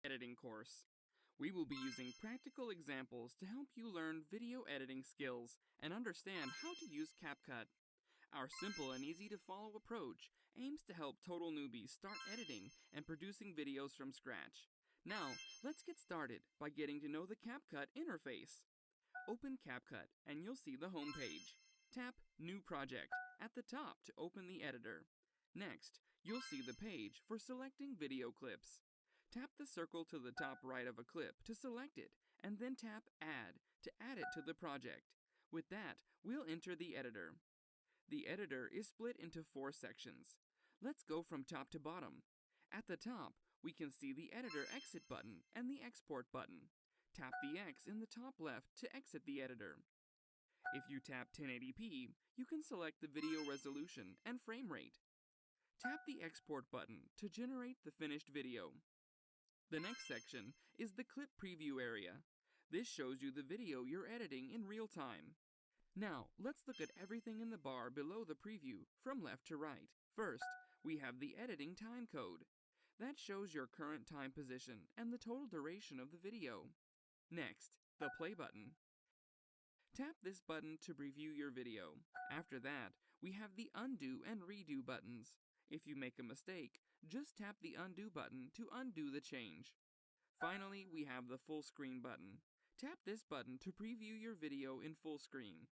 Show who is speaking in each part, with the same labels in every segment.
Speaker 1: editing course. We will be using practical examples to help you learn video editing skills and understand how to use CapCut. Our simple and easy to follow approach aims to help total newbies start editing and producing videos from scratch. Now, let's get started by getting to know the CapCut interface. Open CapCut and you'll see the home page. Tap New Project at the top to open the editor. Next, you'll see the page for selecting video clips. Tap the circle to the top right of a clip to select it, and then tap Add to add it to the project. With that, we'll enter the editor. The editor is split into 4 sections. Let's go from top to bottom. At the top, we can see the Editor Exit button and the Export button. Tap the X in the top left to exit the editor. If you tap 1080p, you can select the video resolution and frame rate. Tap the Export button to generate the finished video. The next section is the Clip Preview area. This shows you the video you're editing in real time. Now, let's look at everything in the bar below the preview from left to right. First, we have the editing time code. That shows your current time position and the total duration of the video. Next, the play button. Tap this button to preview your video. After that, we have the undo and redo buttons. If you make a mistake, just tap the undo button to undo the change. Finally, we have the full screen button. Tap this button to preview your video in full screen.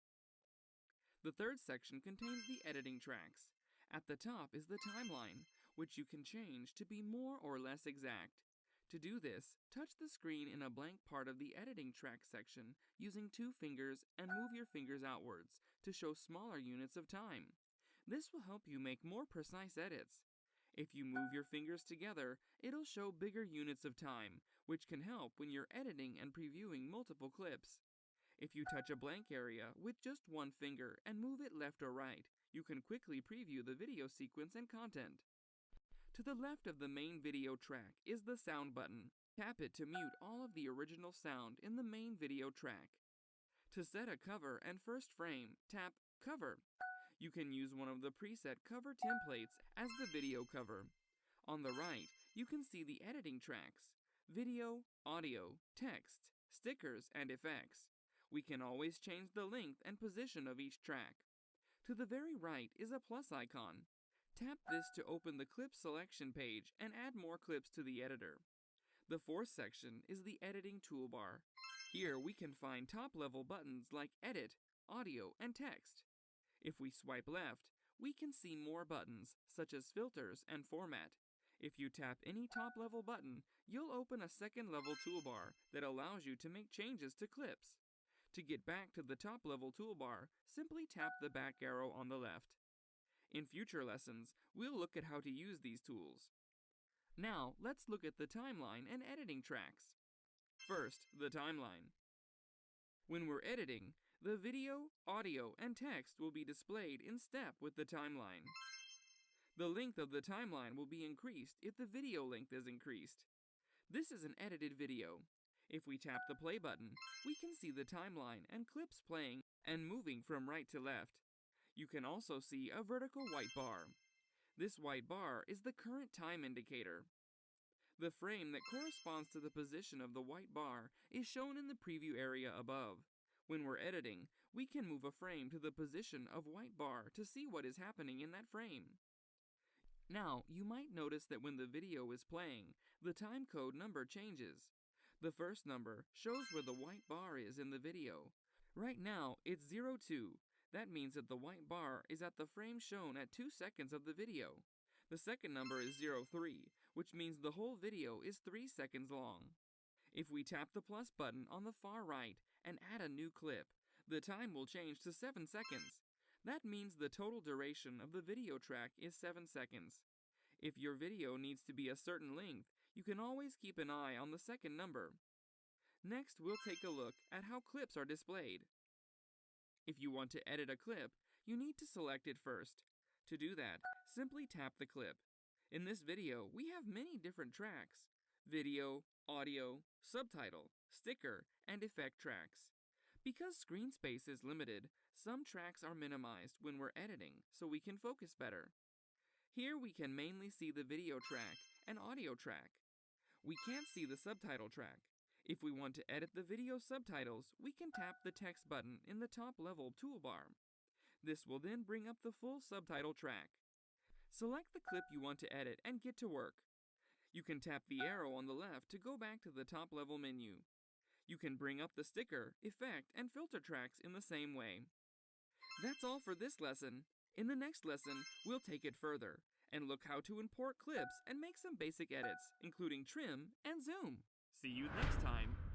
Speaker 1: The third section contains the editing tracks. At the top is the timeline, which you can change to be more or less exact. To do this, touch the screen in a blank part of the editing track section using 2 fingers and move your fingers outwards to show smaller units of time. This will help you make more precise edits. If you move your fingers together, it'll show bigger units of time, which can help when you're editing and previewing multiple clips. If you touch a blank area with just 1 finger and move it left or right, you can quickly preview the video sequence and content. To the left of the main video track is the sound button. Tap it to mute all of the original sound in the main video track. To set a cover and first frame, tap Cover. You can use one of the preset cover templates as the video cover. On the right, you can see the editing tracks: video, audio, text, stickers, and effects. We can always change the length and position of each track. To the very right is a plus icon. Tap this to open the clip selection page and add more clips to the editor. The fourth section is the editing toolbar. Here we can find top-level buttons like Edit, Audio, and Text. If we swipe left, we can see more buttons, such as Filters and Format. If you tap any top-level button, you'll open a second-level toolbar that allows you to make changes to clips. To get back to the top-level toolbar, simply tap the back arrow on the left. In future lessons, we'll look at how to use these tools. Now, let's look at the timeline and editing tracks. First, the timeline. When we're editing, the video, audio, and text will be displayed in step with the timeline. The length of the timeline will be increased if the video length is increased. This is an edited video. If we tap the play button, we can see the timeline and clips playing and moving from right to left. You can also see a vertical white bar. This white bar is the current time indicator. The frame that corresponds to the position of the white bar is shown in the preview area above. When we're editing, we can move a frame to the position of white bar to see what is happening in that frame. Now, you might notice that when the video is playing, the timecode number changes. The first number shows where the white bar is in the video. Right now, it's 02. That means that the white bar is at the frame shown at 2 seconds of the video. The second number is 03, which means the whole video is 3 seconds long. If we tap the plus button on the far right and add a new clip, the time will change to 7 seconds. That means the total duration of the video track is 7 seconds. If your video needs to be a certain length, you can always keep an eye on the second number. Next, we'll take a look at how clips are displayed. If you want to edit a clip, you need to select it first. To do that, simply tap the clip. In this video, we have many different tracks: video, audio, subtitle, sticker, and effect tracks. Because screen space is limited, some tracks are minimized when we're editing so we can focus better. Here we can mainly see the video track and audio track. We can't see the subtitle track. If we want to edit the video subtitles, we can tap the text button in the top level toolbar. This will then bring up the full subtitle track. Select the clip you want to edit and get to work. You can tap the arrow on the left to go back to the top level menu. You can bring up the sticker, effect, and filter tracks in the same way. That's all for this lesson. In the next lesson, we'll take it further and look how to import clips and make some basic edits, including trim and zoom. See you next time!